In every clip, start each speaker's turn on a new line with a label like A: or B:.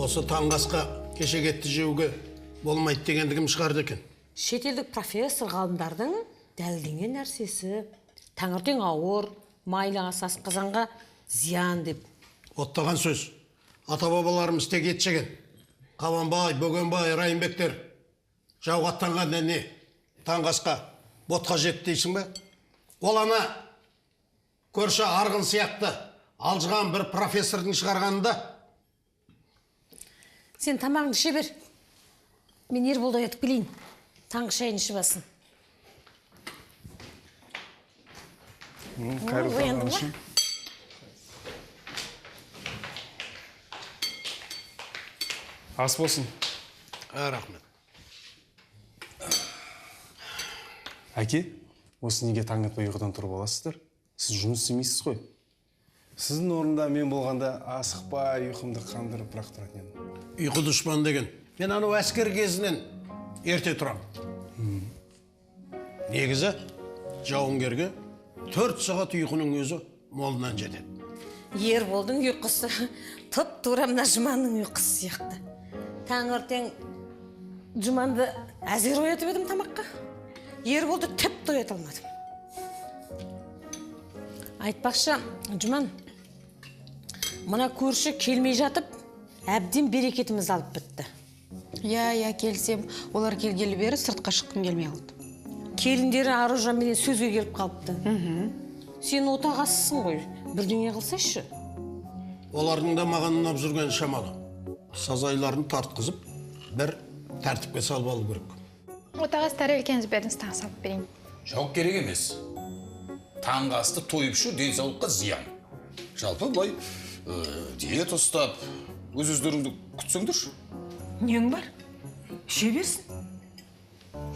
A: Осы таңғасқа кеше кетті жеуге болмайды дегендігім шығарды екен.
B: Шетелдік профессор ғалымдардың дәлденген нәрсесі таңертең ауыр, майлы ас асқазанға зиян деп.
A: Оттаған сөз. Ата-бабаларымыз тек ет жеген. Қабанбай, Бөгенбай, Райымбектер жауға аттанғанда не? Таңғасқа ботқа жетті дейсің бе? Ол ана көрші арғын сияқты алжыған бір профессордың шығарғанында.
B: Сен тамағыңды іше бер. Мен Ерболды оятып келейін. Таңғы шайын ішіп алсын. Ояндың ба?
C: Ас болсын.
A: Рахмет.
C: Әке, осы неге таң атпай ұйқыдан тұрып аласыздар? Сіз жұмыс істемейсіз ғой. Сіздің орында мен болғанда асықпай ұйқымды қандырып бірақ тұратын едім.
A: Ұйқы дұшпан деген. Мен анау әскер кезінен ерте тұрам. Негізі жауынгерге 4 сағат ұйқының өзі молынан жетеді.
B: Ерболдың ұйқысы тұп-тура мына Жұманның ұйқысы сияқты. Таңертең Жұманды әзер оятып едім тамаққа. Ерболды тіпті оята алмадым. Айтпақшы, Жұман, мына көрші келмей жатып, әбден берекетіміз алып бітті.
D: Я, келсем, олар келгелі бері сыртқа шыққым келмей қалды.
B: Келіндері Аружанменен сөзге келіп қалыпты. Сен отағасысың ғой, бірдеңе қылсайшы.
A: Олардың да маған ұнап жүрген шамалы. Сазайларын тартқызып, бір тәртіпке салып алу керек.
E: Отағас тәрелкеңіз беріңіз, таң салып берейін.
F: Жоқ керек емес. Таңғы асты тойып ішу денсаулыққа зиян. Жалпы былай диета ұстап, өз-өздеріңді күтсеңдерші.
G: Нең бар? Іше берсін.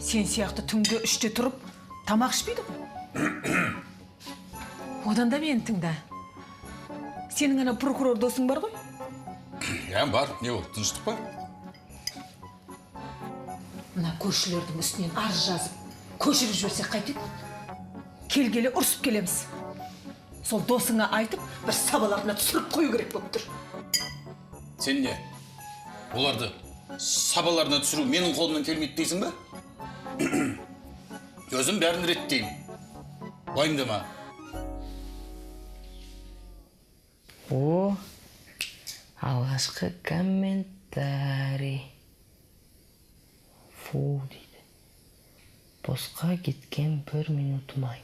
G: Сен сияқты түнгі 3-те тұрып, тамақ ішпейді ғой. Одан да мені тыңда. Сенің ана прокурор досың бар ғой?
F: Бар, не ол, тыныштық бар?
G: Мына көршілердің үстінен арыз жазып, көшіріп жіберсек қайтеді? Келгелі ұрсып келеміз. Сол досыңа айтып, бір сабаларына түсіріп қою керек болып тұр.
F: Сен не? Оларды сабаларына түсіру менің қолымнан келмейді дейсің ба? Өзім бәрін реттеймін. Уайымдама.
B: Алғашқы комментарий. Фу дейді. Босқа кеткен 1 минутым ай.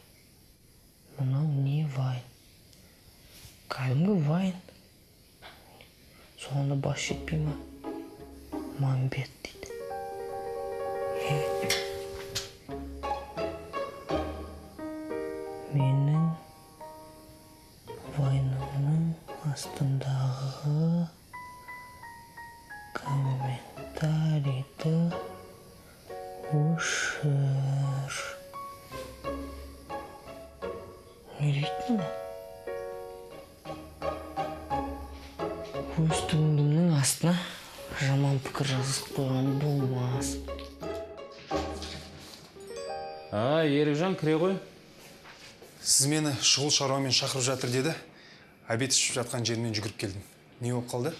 B: Мынау не вайн? Кәдімгі вайн. Соңында бас жетпей ма? Мамбет дейді. Менің вайнымның астындағы комментарийді ұшыр. Не дейді мұны? Өз туындымның астына жаман пікір жазып қойған болмас.
H: Ерікжан, кіре ғой.
C: Сіз мені шұғыл шаруамен шақырып жатыр деді. Обед ішіп жатқан жермен жүгіріп келдім. Не болып қалды?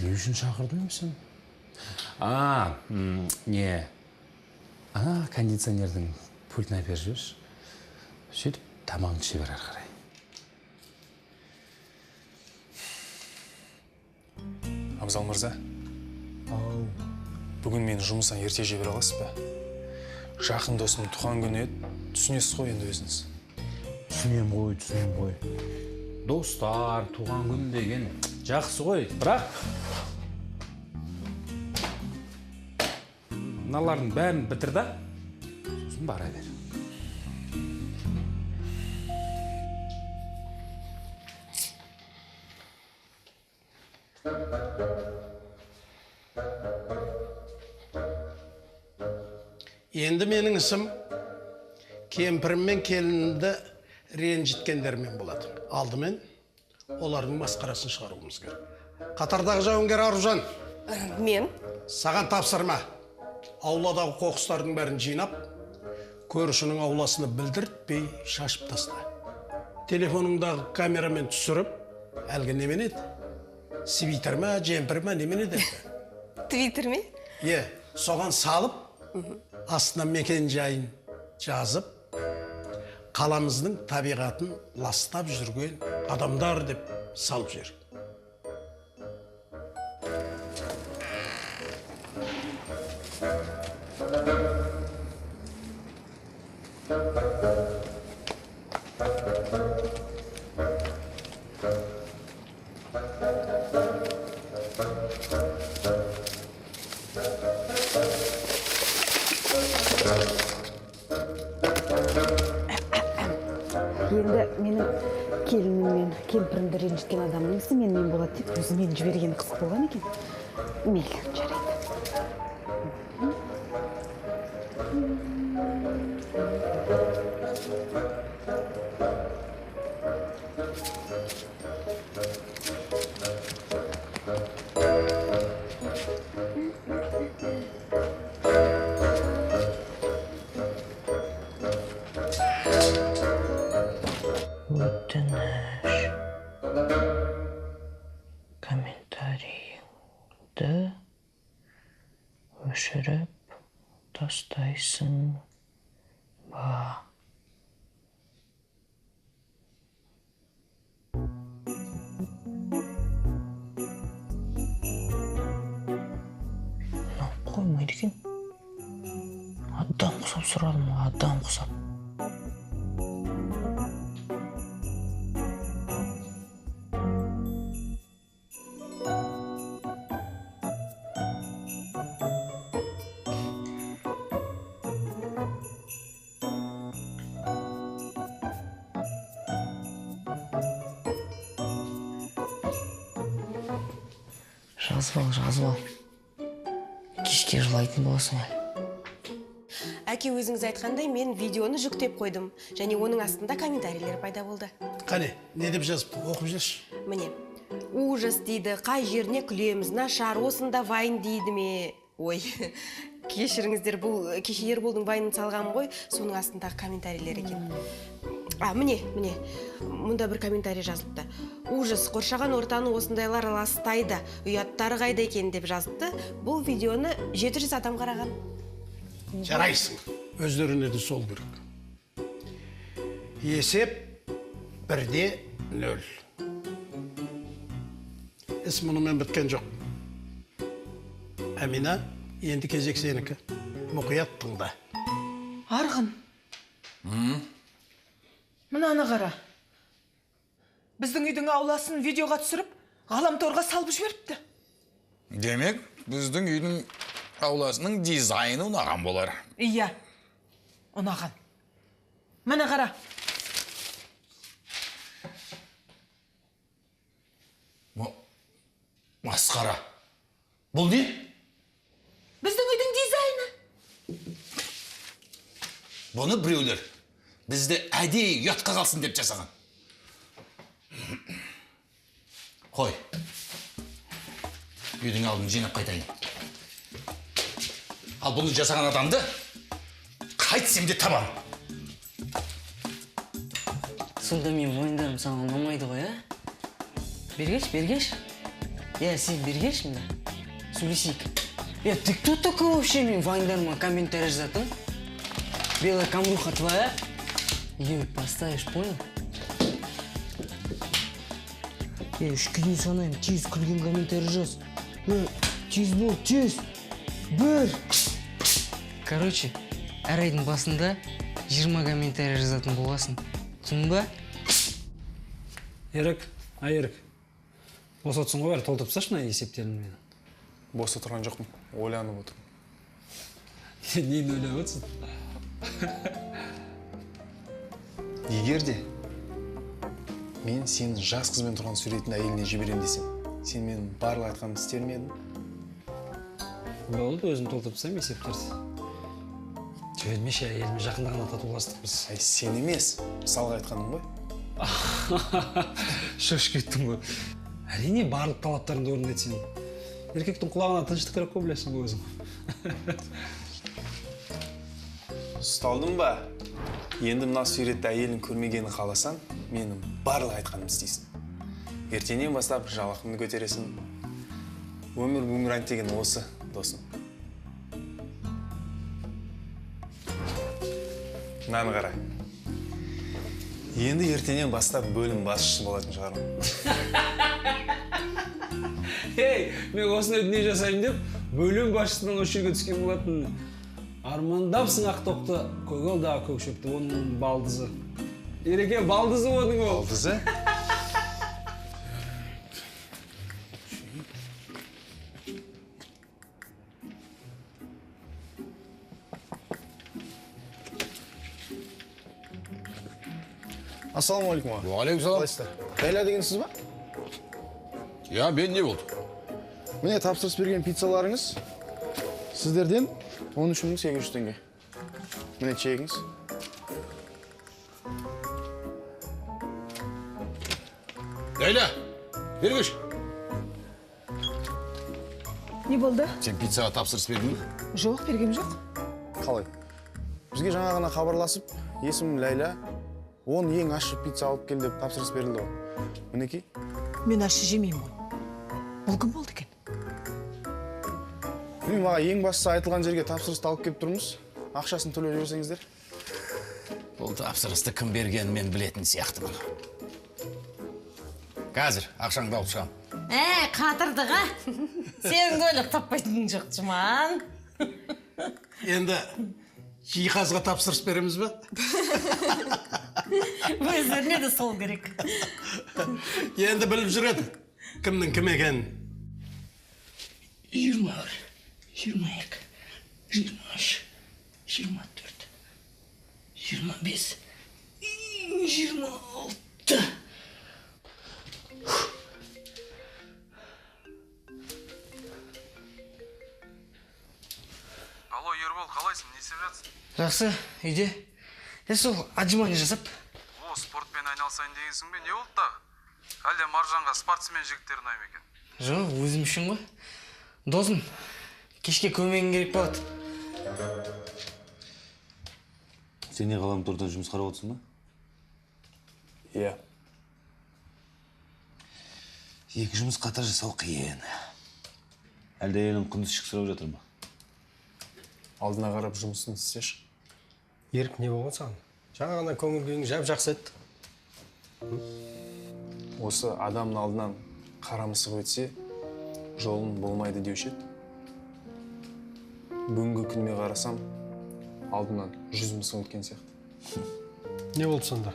H: Не үшін шақырдың сен? Кондиционердің пультін әпер жүрш. Сөйтіп, тамағын іше бер ары қарай.
C: Абзал мырза, бүгін мені жұмыстан ерте жібере аласыз ба? Жақын досым туған күні еді, түсінесіз ғой енді өзіңіз.
H: Түсінем ғой. Достар, туған күн деген жақсы ғой, бірақ мыналардың бәрін бітір да, сосын бара бер.
A: Енді менің ісім кемпірім мен келінімді ренжіткендермен болады. Алдымен олардың масқарасын шығаруымыз керек. Қатардағы жауынгер Аружан.
B: Мен?
A: Саған тапсырма. Ауладағы қоқыстардың бәрін жинап, көршінің ауласını білдіртпей шашып таста. Телефоныңдағы камерамен түсіріп, Әлгі немен еді? Свитер ма, джемпер ма, немен еді?
I: Твиттер ме?
A: Соған салып, астынан мекен жайын жазып, қаламыздың табиғатын ластап жүрген адамдар деп салып жер.
D: Енді менің келінім мен кемпірімді ренжіткен адамның ісі мен болады деп өзі мені жібергені қызық болған екен. Мейлі, жарайды.
J: Өтініш. Комментарийіңді өшіріп тастайсың ба? Қоймайды екен. Адам құсап сұрадым, адам құсап. Жазып ал. Кешке жылайтын боласың әлі.
I: Әке өзіңіз айтқандай мен видеоны жүктеп қойдым. Және оның астында комментарийлер пайда болды.
A: Қане, не деп жазыпты? Оқып жүрші.
I: Міне, ужас дейді, қай жеріне күлеміз, нашар, осында вайн дейді ме? Ой, кешіріңіздер, бұл кеше Ерболдың вайнын салғам ғой, соның астындағы комментарийлер екен. Міне, мұнда бір комментарий жазылыпты. Ужас, қоршаған ортаны осындайлар ластайды, ұяттары қайда екен деп жазыпты. Бұл видеоны 700 адам қараған.
A: Жарайсың, өздеріне де сол керек. Есеп 1-0. Іс мұнымен біткен жоқ. Әмина, енді кезек сенікі. Мұқият тыңда.
G: Арғын. Мынаны қара. Біздің үйдің ауласын видеоға түсіріп, ғаламторға салып жіберіпті.
F: Демек, біздің үйдің ауласының дизайны ұнаған болар.
G: Иә, ұнаған. Мына қара.
F: Масқара. Бұл не?
G: Біздің үйдің дизайны.
F: Бұны біреулер бізді әдейі ұятқа қалсын деп жасаған. Қой. Үйдің алдын жинап қайтайын. Ал бұны жасаған адамды қайтсем де табам.
J: Сонда мен мойындарым саған ұнамайды ғой, Бергеш. Сен бергеш мында. Сөйлесейік. Ты кто такой вообще мен вайндарыма комментарий жазатын? Белая камруха твоя? Ее поставишь, понял? Үшке дейін санайын, тез күлген комментарий жаз. Тез бол, тез. Бір. Короче, әр айдың басында 20 комментарий жазатын боласың. Түсіндің ба?
H: Ерік, осы отсын ғой, толтырып тасташы мына есептерін мен.
C: Бос отырған жоқпын, ойланып отырмын.
H: Нені ойлап отырсың?
C: Егер де мен сенің жас қызбен тұрған суретін әйеліне жіберем десем, сен менің барлық айтқанымды істер ме едің?
H: Болды, өзім толтырып тастаймын есептерді. Жөнмеше әйеліме жақында ғана татуластықпыз.
C: Сен емес, мысалға айтқаным ғой.
H: Шошып кеттім ғой. Әрине барлық талаптарыңды орындайды сен. Еркектің құлағына тыныштық керек қой, білесің ғой өзің.
C: Ұсталдың ба? Енді мына суретті әйелің көрмегенін қаласаң, менің барлық айтқанымды істейсің. ертеңнен бастап жалақыңды көтересің. Өмір бумеранг деген осы, досым. Мынаны қара. Енді ертеңнен бастап бөлім басшысы болатын шығармын.
H: Ей, мен осындай дүние жасаймын деп, бөлім басшысынан осы жерге түскен болатын. Армандапсың ақтоқты, көгел дағы көкшөпті, оның балдызы. Ереке, балдызы оның ол.
C: Балдызы? Ассалаумағалейкум.
F: Уағалейкум
C: Қалайсыздар? Ләйла деген сіз ба?
F: Я, мен не болды?
C: Міне тапсырыс берген пиццаларыңыз сіздерден 13.800 теңге. Міне чегіңіз.
F: Ләйла, бергеш.
G: Не болды?
F: Сен пиццаға тапсырыс бердің бе?
G: Жоқ, бергем жоқ.
C: Қалай? Бізге жаңа ғана хабарласып, есімім Ләйла, 10 ең ащы пицца алып кел деп тапсырыс берілді ғой. Мінекей.
G: Мен ащы жемеймін ғой. Бұл кім болды екен?
C: Мен маға ең бастысы айтылған жерге тапсырысты алып келіп тұрмыз. Ақшасын төлеп жіберсеңіздер.
F: Бұл тапсырысты кім бергенін мен білетін сияқтымын. Қазір ақшаңды алып шығам.
B: Қатырдыға. Сен ойлап таппайтының жоқ, Жұман.
A: Енді жиһазға тапсырыс береміз бе?
B: Өздеріне де сол керек.
A: Енді біліп жүреді, кімнің кім екенін.
J: 21, 22, 23, 24, 25, 26.
C: Алло, Ербол, қалайсың? Не істеп жатсың?
J: Жақсы, үйде. Сол отжимание жасап.
C: О, спортпен айналысайын дегенсің бе? Не болды да? Әлде Маржанға спортсмен жігіттер ұнайды екен?
J: Жоқ, өзім үшін ғой. Досым, кешке көмегің керек болады.
K: Сен не ғаламтордан жұмыс қарап отырсың ба?
C: Иә.
K: Екі жұмыс қатар жасау қиын. Әлде елім күндіз шықсырап жатыр ма?
C: Алдына қарап жұмысын істеш.
H: Ерік, не болған саған? Жаңа ғана көңіл күйің жап-жақсы еді.
C: Осы адамның алдынан қарамысық өтсе, жолын болмайды деуші еді. Бүгінгі күніме қарасам, алдынан 100 мысық өткен сияқты.
H: Не болды сонда?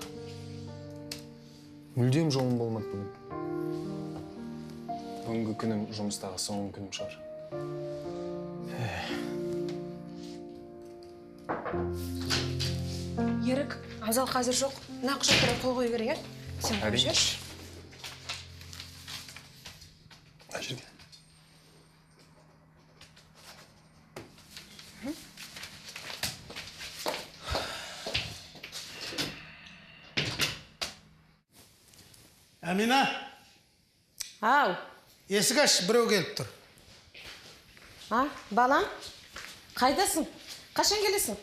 C: Мүлдем жолым болмады бүгін. Бүгінгі күнім жұмыстағы соңғы күнім шығар.
I: Ерік, Абзал қазір жоқ. Мына құжаттарға қол қою керек, сен қойып
C: Әрине.
I: жіберші.
C: Мына жерге.
A: Әмина,
B: Ау,
A: есік аш, біреу келіп тұр.
B: балам, қайдасың? Қашан келесің?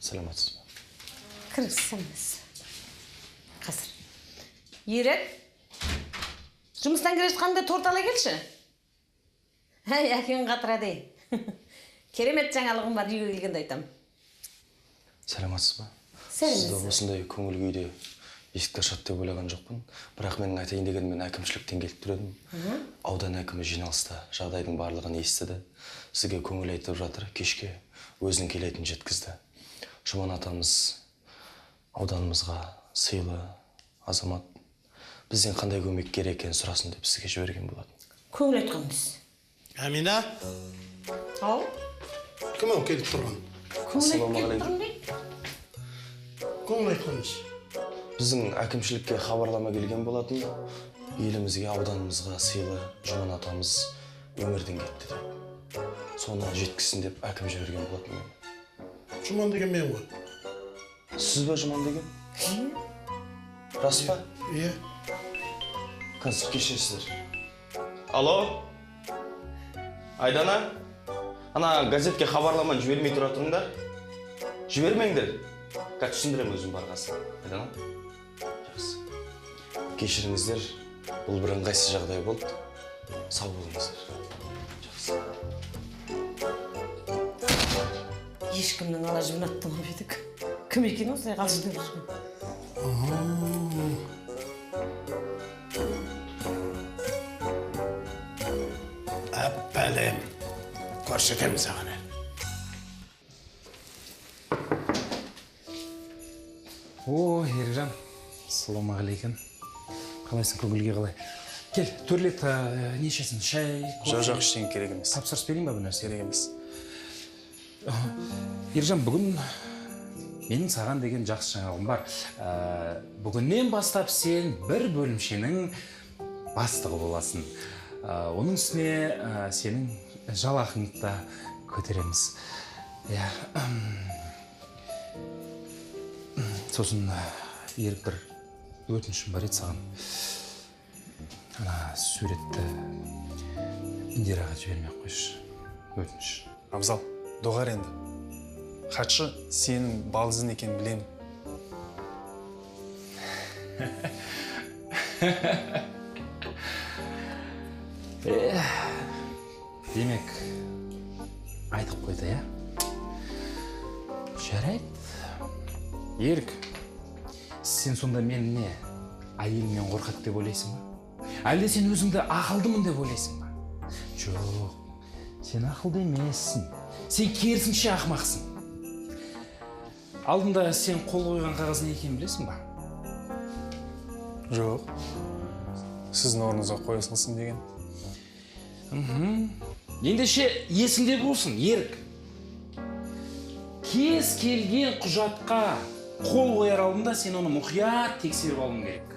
K: Саламатсыз ба?
B: Кірісіңіз. Қазір. Ерек, жұмыстан келе жатқанда торт ала келші. Әкең қатырады. Керемет жаңалығым бар, үйге келгенде айтам.
K: Саламатсыз ба?
B: Сәлеметсіз.
K: Сізді осындай көңіл күйде есікті ашады деп ойлаған жоқпын. Бірақ менің айтайын деген мен әкімшіліктен келіп тұр едім. Аудан әкімі жиналыста жағдайдың барлығын естіді. Сізге көңіл айтып жатыр, кешке өзінің келетінін жеткізді. Жұман атамыз ауданымызға сыйлы азамат. Бізден қандай көмек керек екенін сұрасын деп сізге жіберген болатын.
B: Көңіл айтқанбыз.
A: Әмина,
B: Ау,
A: кім ол келіп тұрған?
K: Ассалаумағалейкум.
A: Көңіл айтқанбыз.
K: Біздің әкімшілікке хабарлама келген болатын. Елімізге, ауданымызға сыйлы Жұман атамыз өмірден кетті деп. Соны жеткізсін деп әкім жіберген болатын.
A: Жұман деген мен ғой.
K: Сіз ба Жұман деген? Рас па?
A: Иә.
K: Қазір кешесіздер. Алло? Айдана? Ана газетке хабарламаны жібермей тұра тұрыңдар. жібермеңдер. Қазір түсіндірем өзім барғасын. Айдан ал? Жақсы. Кешіріңіздер, бұл бір ыңғайсыз жағдай болды. Сау болыңыздар. Жақсы.
B: Ешкімнің ала жібін аттамап едік. Кім екен осылай қалжыңдап жүрген?
A: Әппәлем. Көрсетемін саған.
H: О, Ережан, ассалаумағалейкум. Қалайсың, көңілге қалай? Кел, төрлет, нешесін, шай, кофе?
C: Жоқ, ештеңе керек емес.
H: Тапсырыс берейін ба бір нәрсе?
C: Керек емес.
H: Ержан, бүгін менің саған деген жақсы жаңалығым бар. Бүгіннен бастап сен бір бөлімшенің бастығы боласың. Оның үстіне сенің жалақыңды да көтереміз. Сосын ерік бір өтінішім бар еді саған. Ана суретті Индираға жібермей-ақ қойшы. Өтініш.
C: Абзал, доғар енді. Хатшы сенің балдызын екенін білемін.
H: Демек, айтып қойды, Жарайды. Ерік, сен сонда мен не, әйелімнен қорқады деп ойлайсың ба? Әлде сен өзіңді ақылдымын деп ойлайсың ба? Жоқ, сен ақылды емессің. Сен керісінше ақымақсың. Алдында сен қол қойған қағаз не екенін білесің ба?
C: Жоқ. Сіздің орныңызға қоя салсын деген.
H: Ендеше есіңде болсын, Ерік. Кез келген құжатқа қол қояр алдында сен оны мұқият тексеріп алуың керек.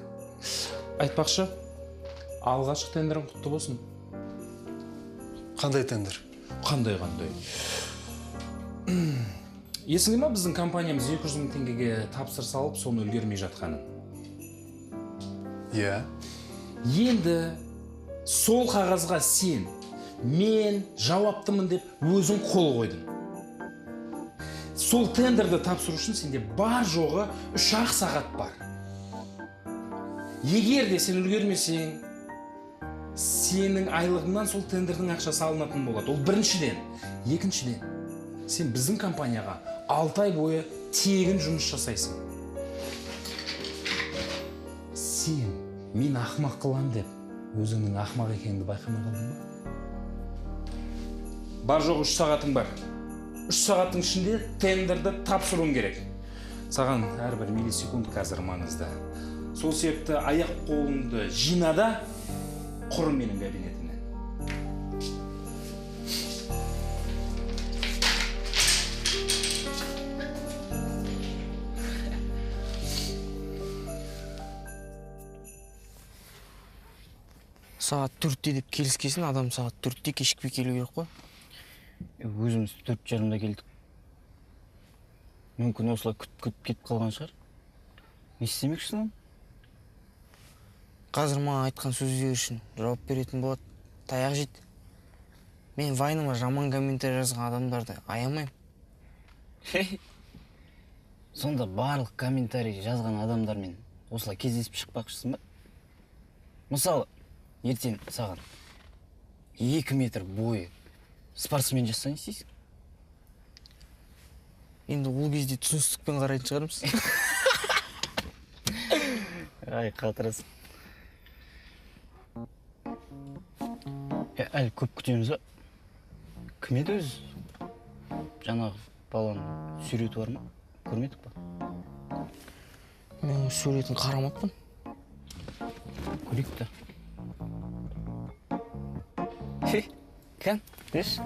H: Айтпақшы, алғашқы тендерің құтты болсын.
C: Қандай тендер?
H: Қандай? Есіңде ме біздің компаниямыз 200 мың теңгеге тапсырыс алып, соны үлгермей жатқанын?
C: Иә.
H: Енді сол қағазға сен, мен жауаптымын деп өзің қол қойдың. Сол тендерді тапсыру үшін сенде бар жоғы 3-ақ сағат бар. Егер де сен үлгермесең, сенің айлығыңнан сол тендердің ақшасы алынатын болады. Ол біріншіден. Екіншіден, сен біздің компанияға 6 ай бойы тегін жұмыс жасайсың. Сен мен ақымақ қылам деп, өзіңнің ақымақ екеніңді байқамай қалдың ба? Бар жоқ 3 сағатың бар. 3 сағаттың ішінде тендерді тапсыруың керек. Саған әрбір миллисекунд қазір маңызды. Сол себепті аяқ қолыңды жинада, құр менің кабинетімнен.
J: Сағат 4-те деп келіскесін, адам сағат 4-те кешікпей келу керек қой. Өзіміз 4:30-да келдік. Мүмкін осылай күтіп кетіп қалған шығар. Не істемекшісің? Қазір маған айтқан сөздер үшін жауап беретін болады. Таяқ жейді. Мен вайныма жаман комментарий жазған адамдарды аямаймын. Сонда барлық комментарий жазған адамдармен осылай кездесіп шықпақшысың ба? Мысалы, ертең саған 2 метр бойы спортсмен жассан не істейсің? Енді ол кезде түсіністікпен қарайтын шығармыз. Ай, қатырасың. Әлі көп күтеміз ба? Кім еді өзі? Жаңағы баланың суреті бар ма? Көрмедік па? Мен суретін қарамаппын. Көрейік та. Кән, деш?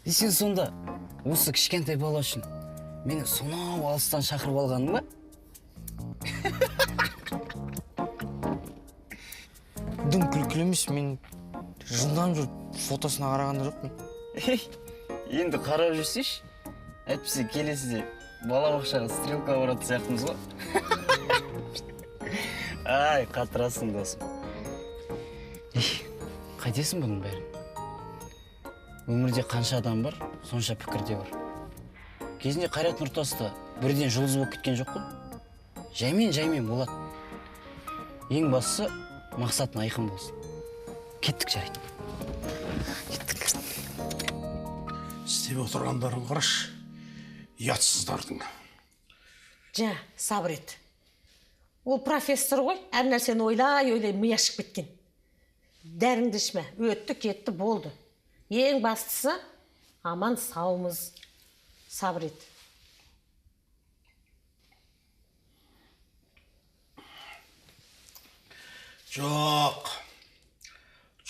J: Сен сонда осы кішкентай бала үшін мені сонау алыстан шақырып алғаның ба? Дым күлкілі емес, мен жындан жүріп фотосына қарағанда жоқпын. Енді қарап жүрсейші, әйтпесе келесіде балабақшаға стрелка баратын сияқтымыз ғой. Ай, қатырасың досым. Қайтесің бұның бәрін? Өмірде қанша адам бар, сонша пікірде бар. Кезінде Қайрат Нұртасты бірден жұлдыз болып кеткен жоқ қой. Жаймен болады. Ең бастысы мақсатын айқын болсын. Кеттік жарайды.
A: Істеп отырғандарын қараш, ұятсыздардың.
B: Жа, сабыр ет. Ол профессор ғой, әр нәрсені ойлай миы ашып кеткен. Дәріңді ішме, өтті кетті болды. Ең бастысы аман саумыз. Сабыр ет.
A: Жоқ.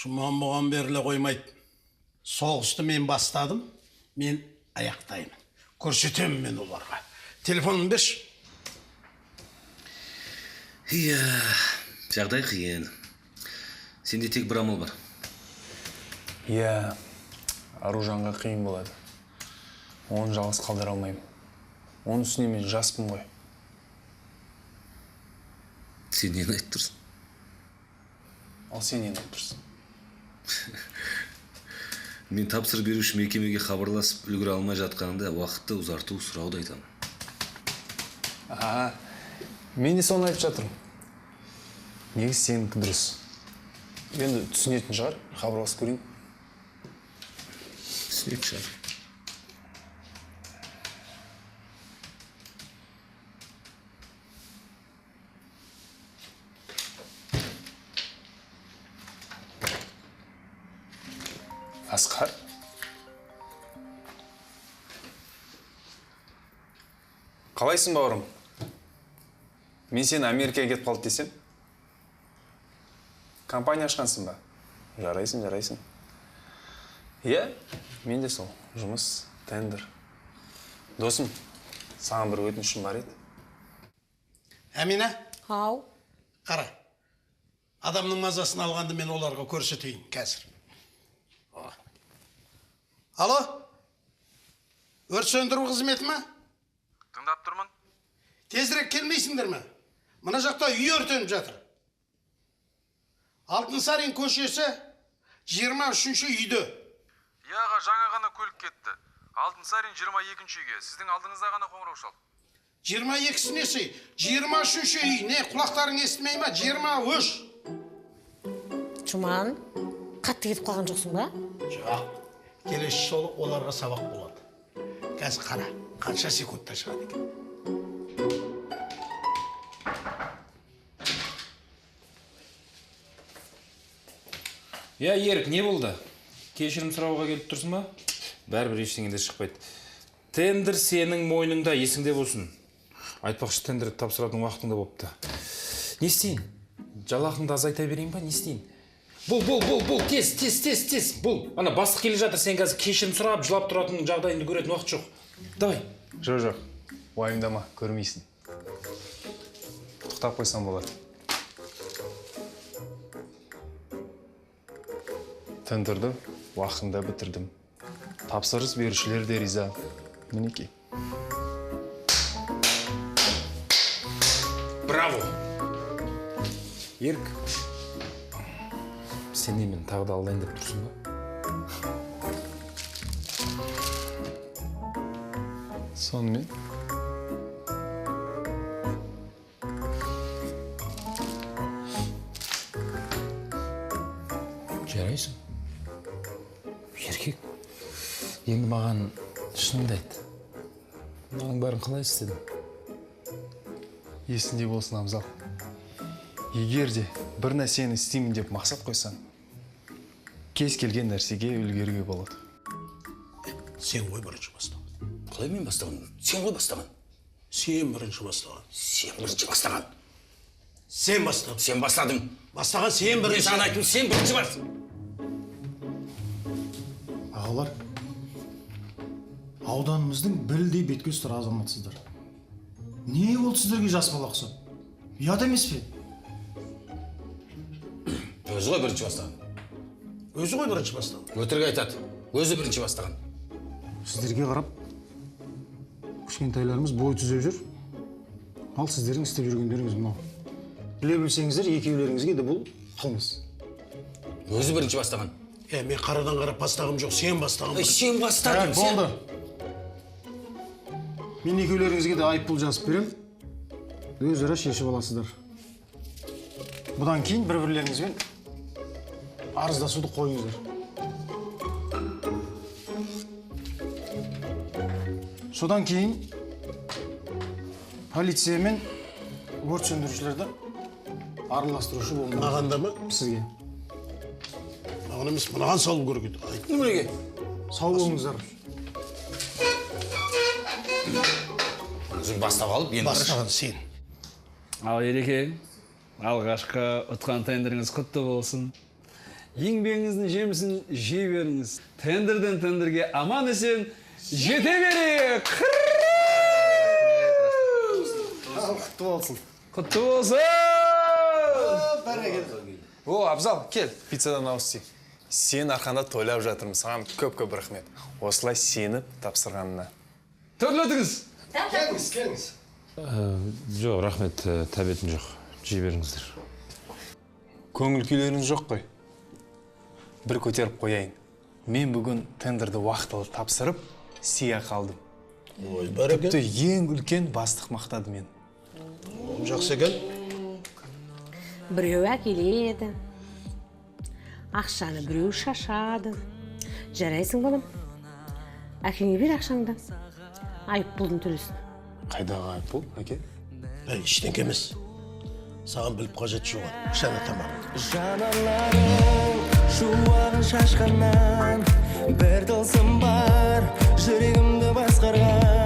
A: Жұман бұған беріле қоймайды. Соғысты мен бастадым, мен аяқтаймын. Көрсетемін мен оларға. Телефонын берші.
K: Иә, жағдай қиын. Сенде тек бір амал бар.
C: Иә, Аружанға қиын болады. Оны жалғыз қалдыра алмаймын. Оның үстіне мен жаспын ғой.
K: Сен нені айтып тұрсың?
C: Ал сен нені айтып тұрсың?
K: Мен тапсыр беруші мекемеге хабарласып үлгіре алмай жатқанында уақытты ұзарту сұрауды айтамын.
C: Мен де соны айтып жатырмын. Негізі сенікі дұрыс. Енді түсінетін шығар, хабарласып көрейін.
K: Түсінетін шығар.
C: Асқар? Қалайсың, бауырым? Мен сені Америкаға кетіп қалды десем? Компания ашқансың ба? Жарайсың. Иә, мен де сол. Жұмыс, тендер. Досым, саған бір өтінішім бар еді.
A: Әмина,
B: Ау.
A: қара. Адамның мазасын алғанды мен оларға көрсетейін қазір. Алло? Өрт сөндіру қызметі ме?
L: Тыңдап тұрмын.
A: Тезірек келмейсіңдер ме? Мына жақта үй өртеніп жатыр. Алтынсарин көшесі 23-ші үйде.
L: Яға жаңа ғана көлік кетті. Алтынсарин 22-ші үйге. Сіздің алдыңызда ғана қоңырау шалды.
A: 22-сі несі? 23-ші үй. Не, құлақтарың естімей ма? 23.
B: Жұман, қатты кетіп қалған жоқсың ба?
A: Жоқ. Келесі жолы оларға сабақ болады. Қазір қара, қанша секундта шығады екен.
F: Я, Ерік, не болды? Кешірім сұрауға келіп тұрсың ба? Бәрібір ештеңеде шықпайды. Тендер сенің мойныңда, есіңде болсын. Айтпақшы, тендерді тапсыратын уақытыңда болыпты. Не істейін? Жалақыңды азайта берейін ба? Не істейін? Бұл, тез, бұл. Ана бастық келе жатыр, сен қазір кешірім сұрап, жылап тұратын жағдайыңды көретін уақыт жоқ. Давай.
C: Жоқ, уайымдама, көрмейсің. Тоқтап қойсам болады. Тендерді уақытында бітірдім. Тапсырыс берушілер де риза. Мінекей.
F: Браво! Ерік, сен мен тағы да алдайын деп тұрсың ба?
C: Сонымен?
F: Жарайсың. Еркек, енді маған шыныңды айт. Мынаның бәрін қалай істедің?
C: Есінде болсын, Абзал. Егер де бір нәрсені істеймін деп мақсат қойсаң, кез келген нәрсеге үлгеруге болады.
A: Сен ғой бірінші бастаған.
F: Қалай мен бастаған? Сен ғой бастаған.
A: Сен бірінші бастаған.
F: Сен бірінші бастаған.
A: Сен бастадың.
F: Сен бастадың.
A: Бастаған сен бірінші.
F: Мен саған айттым, сен бірінші барсың.
M: Ағалар, ауданымыздың білдей беткөз тұр азаматсыздар. Не болды сіздерге жас бала ұқсап? Ұят емес пе?
F: Өзі ғой бірінші бастаған.
A: Өзі ғой бірінші бастаған.
F: Өтірік айтады. Өзі бірінші бастаған.
M: Сіздерге қарап, кішкентайларымыз бой түзеп жүр. Ал сіздердің істеп жүргендеріңіз мынау. Біле білсеңіздер, екеулеріңізге де бұл қылмыс.
F: Өзі бірінші бастаған.
A: Мен қарадан қарап бастағым жоқ, сен бастаған.
F: Сен бастадың, сен.
M: Болды. Мен екеулеріңізге де айыппұл жазып берем. Өзара шешіп аласыздар. Бұдан кейін бір-бірлеріңізбен арыздасуды қойыңыздар. Содан кейін полиция мен өрт сөндірушілерді араластырушы болыңдар.
A: Маған да ма?
M: Сізге.
A: Маған емес, мынаған салу керек еді.
F: Неменеге?
M: Сау болыңыздар.
F: Өзің бастап алып, енді
A: Бастаған сен.
H: Ал Ереке, алғашқы ұтқан тендеріңіз құтты болсын. Еңбегіңіздің жемісін жей беріңіз. Тендерден тендерге аман есен жете берейік.
M: Құтты болсын.
H: Құтты болсын!
C: О, Абзал, кел, пиццадан ауыз Сен арқанда тойлап жатырмын, саған көп-көп рахмет. Осылай сеніп тапсырғанына.
H: Төрлетіңіз!
M: Келіңіз.
F: Жоқ, рахмет, тәбетім жоқ. Жей беріңіздер.
C: Көңіл күйлеріңіз жоқ қой. Бір көтеріп қояйын. Мен бүгін тендерді уақытылы тапсырып, сия қалдым.
A: Ой, бәрекелді.
C: Тіпті ең үлкен бастық мақтады мен.
A: Жақсы екен.
B: Біреу әкеледі. Ақшаны біреу шашады. Жарайсың балам. Әкеңе бер ақшаңды. Айыппұлдың төлесін.
C: Қайдағы айыппұл, әке?
A: Ештеңке емес. Саған біліп қажет жоқ. Шана тамақ.
N: Жанарларың шуағын шашқаннан бір тылсым бар жүрегімді басқарған.